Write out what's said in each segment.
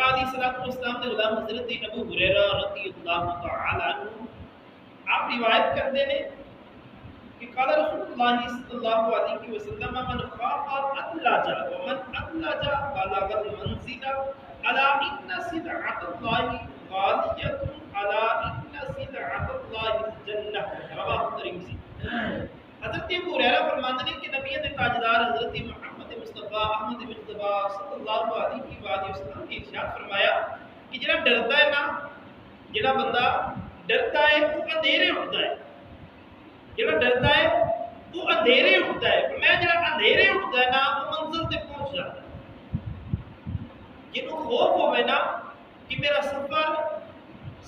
آقا علیہ الصلوۃ والسلام کے غلام حضرت ابو ہریرہ رضی اللہ تعالی عنہ آپ روایت کرتے ہیں کہ قال رسول اللہ صلی اللہ علیہ وسلم من خاف ادلج ومن ادلج بلغ المنزل الا ان سلعۃ اللہ غالیۃ الا ان سلعۃ اللہ الجنہ رواه الترمذی۔ حضرت ابو ہریرہ فرماتے ہیں کہ نبی تاجدار حضرت محمد مصطفیٰ احمد مصطفیٰ صلی اللہ علیہ وآلہ وسلم نے ارشاد فرمایا کہ جڑا ڈرتا ہے نا، جڑا بندہ ڈرتا ہے وہ اندھیرے اٹھتا ہے، جڑا ڈرتا ہے وہ اندھیرے اٹھتا ہے، میں جڑا اندھیرے اٹھتا ہے نا وہ منزل تے پہنچ جاتا ہے۔ جنوں خوف ہوئے نا کہ میرا سفر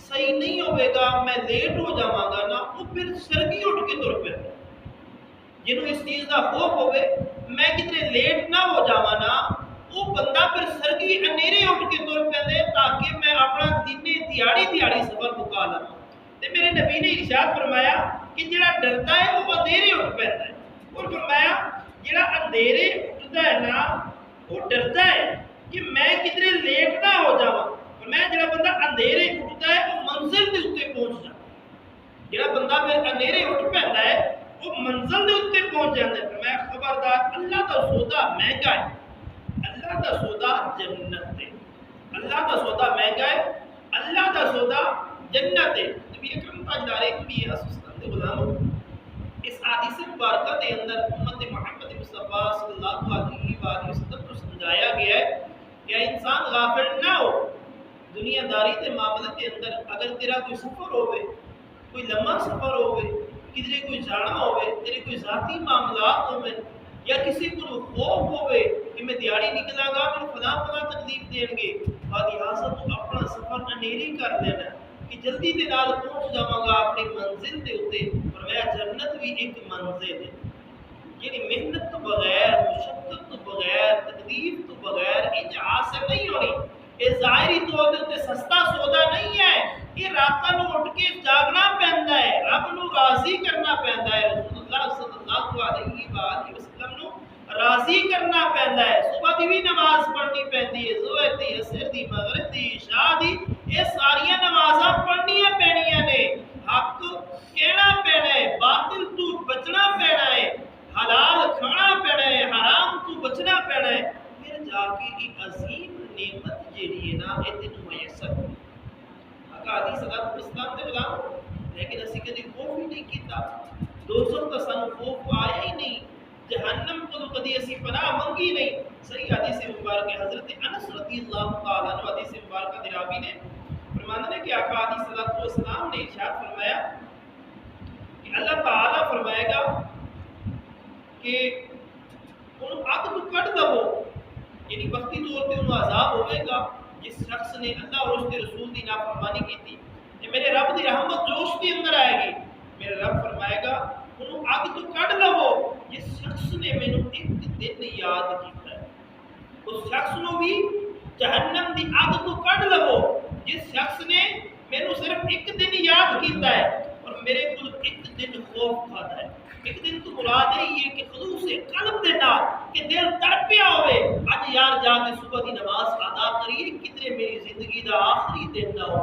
صحیح نہیں ہوئے گا، میں لیٹ ہو جاواں گا نا، وہ پھر سرگی اٹھ کے تر پہ، جنوں اس چیز کا خوف ہوئے میں کتنے لیٹ نہ ہو جاواں نا، وہ بندہ پھر سرگی انیرے اٹھ کے تر پہ تاکہ میں اپنا دیہاڑی سفر مکا لوں۔ تے میرے نبی نے ارشاد فرمایا کہ جڑا ڈرتا ہے وہ اندھیرے اٹھ پہنتا ہے، اور فرمایا جڑا اندھیرے اٹھتا ہے نا وہ ڈرتا ہے کہ میں کتنے لیٹ نہ ہو جاواں، فرمایا جڑا بندہ اندھیرے اٹھتا ہے وہ منزل کے اوپر پہنچ جاتا ہے، جڑا بندہ پھر اندھیرے اٹھ پہنتا ہے وہ منزل دے اوپر پہنچ جاتا ہے۔ فرمایا خبردار اللہ دا سودا مہنگا ہے، اللہ دا سودا جنت ہے، اللہ دا سودا مہنگا ہے، اللہ دا سودا جنت ہے۔ نبی اکرم تاجدار انبیاء صلی اللہ علیہ وسلم اس حدیث مبارکہ کے اندر امت محمد مصطفیٰ صلی اللہ علیہ وآلہ وسلم کو سمجھایا گیا ہے کہ انسان غافل نہ ہو دنیا داری کے معاملے کے اندر۔ اگر تیرا کوئی سفر ہوئے، کوئی لمبا سفر ہوئے، کدھر کوئی جانا ہوئے، تیرے کوئی ذاتی معاملات ہوئے، یا کسی کو خوف ہوئے کہ میں دیہڑی نکلاں گا میں فلاں تکلیف دیں گے، لہٰذا تو اپنا سفر انیری کر لینا کہ جلدی دے نال پہنچ جاواں گا اپنی منزل دے اوتے۔ فرمایا جنت بھی ایک منزل ہے، یعنی محنت تو بغیر، مشقت تو بغیر، تکلیف تو بغیر یہ حاصل نہیں ہونی۔ یہ ظاہری طور تے سستا سودا نہیں ہے، یہ راتاں نوں اٹھ کے جاگنا پیندا ہے، رب نوں راضی کرنا پیندا ہے، رسول اللہ صلی اللہ علیہ وآلہ وسلم نوں راضی کرنا پیندا ہے۔ صبح دی بھی نماز پڑھنی پیندی ہے، ظہر دی، عصر دی، مغرب دی، عشاء دی، یہ ساریاں نمازاں پڑھنیاں پینیاں نے، حق کہنا پینا ہے، باطل تو بچنا پینا ہے، حلال کھانا پینا ہے، حرام تو بچنا پینا ہے، پھر جا کے ایک عظیم نعمت جیڑی ہے نا یہ تینوں میسر ہوئی۔ آقا علیہ الصلوۃ والسلام دے غلام، لیکن اسی کدی خوف ہی نہیں کیتا، دوزخ کا سانو خوف آیا ہی نہیں، جہنم کو کدی اسی پناہ منگی نہیں۔ صحیح حدیث مبارکہ حضرت انس رضی اللہ تعالیٰ عنہ حدیث مبارکہ دے راوی نے فرماتے ہیں کہ آقا علیہ الصلوۃ والسلام نے ارشاد فرمایا کہ اللہ تعالیٰ فرمائے گا کہ ان آگ تو کٹ دو، یعنی وقتی طور پہ انہوں عذاب ہوئے گا جس شخص نے اللہ اور اس کے رسول کی نافرمانی کی تھی، کہ میرے رب دی رحمت جوش کے اندر آئے گی، میرے رب فرمائے گا انہوں آگ تو کٹ دو جس شخص نے مینوں ایک دن یاد کیتا ہے، اس شخص نو بھی جہنم دی آگ تو کٹ دو جس شخص نے مینوں صرف ایک دن یاد کیتا ہے اور میرے کو ایک دن خوف کھاتا ہے۔ ایک دن تو مراد ہے یہ کہ خلوص قلب دے نال کہ دل تڑپیا ہوئے اج یار جا کے صبح دی نماز ادا کریے، کدھر میری زندگی دا آخری دن نہ ہو،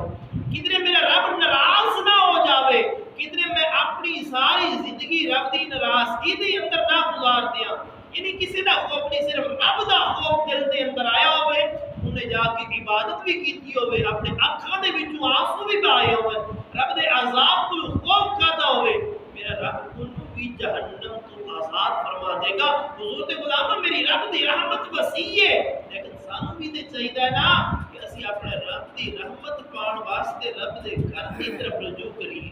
کدھر میرا رب ناراض نہ ہو جاوے، کدھر میں اپنی ساری زندگی رب دی ناراضگی دے اندر نہ گزار دیاں، یعنی کسی دا خوف نہیں، صرف رب دا خوف دل دے اندر آیا ہوئے، انہیں جا کے عبادت بھی کیتی ہوئے، اپنے اکھاں دے وچوں آنسو بھی بہائے ہوئے، رب دے عذاب کو خوف کھاتا ہوئے، میرا رب انہوں بھی جہنم تو آزاد فرما دے گا۔ حضور دے غلاموں میری رب دی رحمت وسیع ہے، لیکن سانو بھی تے چاہیے نا کہ اسی اپنے رب دی رحمت پان واسطے رب دے گھر دی طرف رجوع کریے۔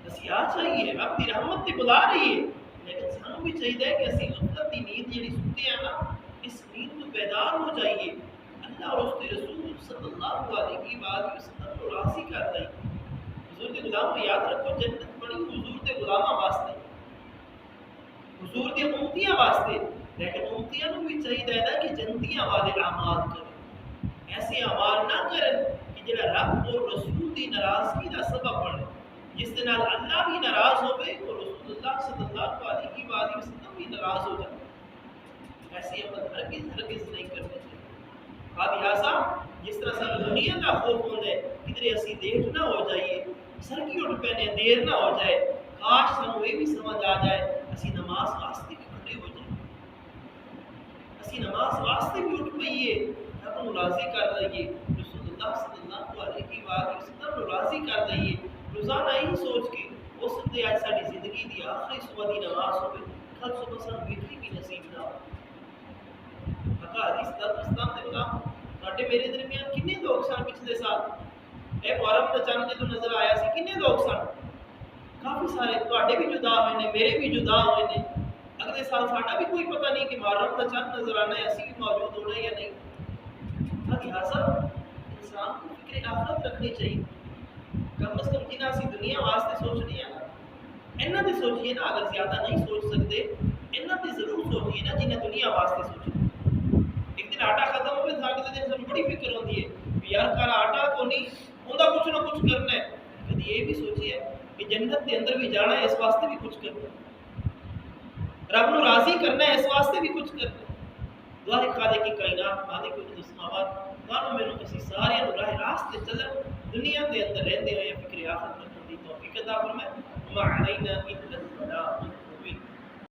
اسی آ چاہیے رب دی رحمت تے بلا رہی ہے، لیکن سانو بھی چاہیے کہ اسی غفلت دی نیند جڑی ستے ہیں نا اس نیند تو بیدار ہو جائیے، اللہ اور اس کے رسول صلی اللہ علیہ وآلہ وسلم کو راضی کر دیں۔ حضور کے غلاموں یاد رکھو جنت بڑی حضور کے غلاموں واسطے، حضور کے امتیاں واسطے، لیکن امتیاں نو بھی چاہیے نا کہ جنتیاں والے اعمال کریں، ایسے اعمال نہ کریں کہ جڑا رب اور رسول کی ناراضگی کا سبب بنے، جس کے نال اللہ بھی ناراض ہوئے اور رسول اللہ صلی اللہ علیہ وآلہ وسلم بھی ناراض ہو جائے۔ ایسے عمل ہرگز نہیں کرنے چاہیے۔ لہٰذا جس طرح سب دنیا کا خوف ہوتا ہے کدھر اسی لیٹ نہ ہو جائیے سرکی اٹھ پینے دیر نہ ہو جائے کاش سانو یہ بھی سمجھ آ جائے اسی نماز واسطے بھی کھڑے ہو جائیں اسی نماز واسطے بھی اٹھ پئیے رب نو راضی کر لئیے رسول اللہ صلی اللہ علیہ وسلم نو راضی کر لئیے روزانہ یہی سوچ کے ہو سکتے آج ساری زندگی دی آخری صبح دی نماز ہوئے کل صبح سن ویٹری بھی نصیب نہ ہو حقا حدیث دل اسلام دے غلام ساڈے میرے درمیان کنے لوگ سن پچھلے سال اے محرم دا چند جدوں نظر آیا سی کنے لوگ سن کافی سارے تواڈے بھی جدا ہوئے نے میرے بھی جدا ہوئے نے اگلے سال ساڈا بھی کوئی پتہ نہیں کہ محرم دا چند نظر آنا ہے اسی بھی موجود ہونا ہے یا نہیں لہٰذا انسان کو فکر آخرت رکھنی چاہیے کم از کم جنہیں اسی دنیا واسطے سوچنی ہے انہاں تے سوچیے نا اگر زیادہ نہیں سوچ سکتے انہاں تے ضرور سوچیے نا جنہیں دنیا واسطے سوچنا ایک دن آٹا ختم ہوئے تھا اگلے دن سب بڑی فکر ہوتی ہے کہ یار کار آٹا تو نہیں ہوندا کچھ نہ کچھ کرنا ہے کبھی یہ بھی سوچیے کہ جنت کے اندر بھی جانا ہے اس واسطے بھی کچھ کرنا ہے رب نو راضی کرنا ہے اس واسطے بھی کچھ کرنا ہے دعا خالق کی کائنات مالک السماوات مانو میرے کسی سارے راہ راست چلن دنیا کے اندر رہتے ہوئے فکر آخرت رکھنے کی توفیق عطا فرمائے وما علینا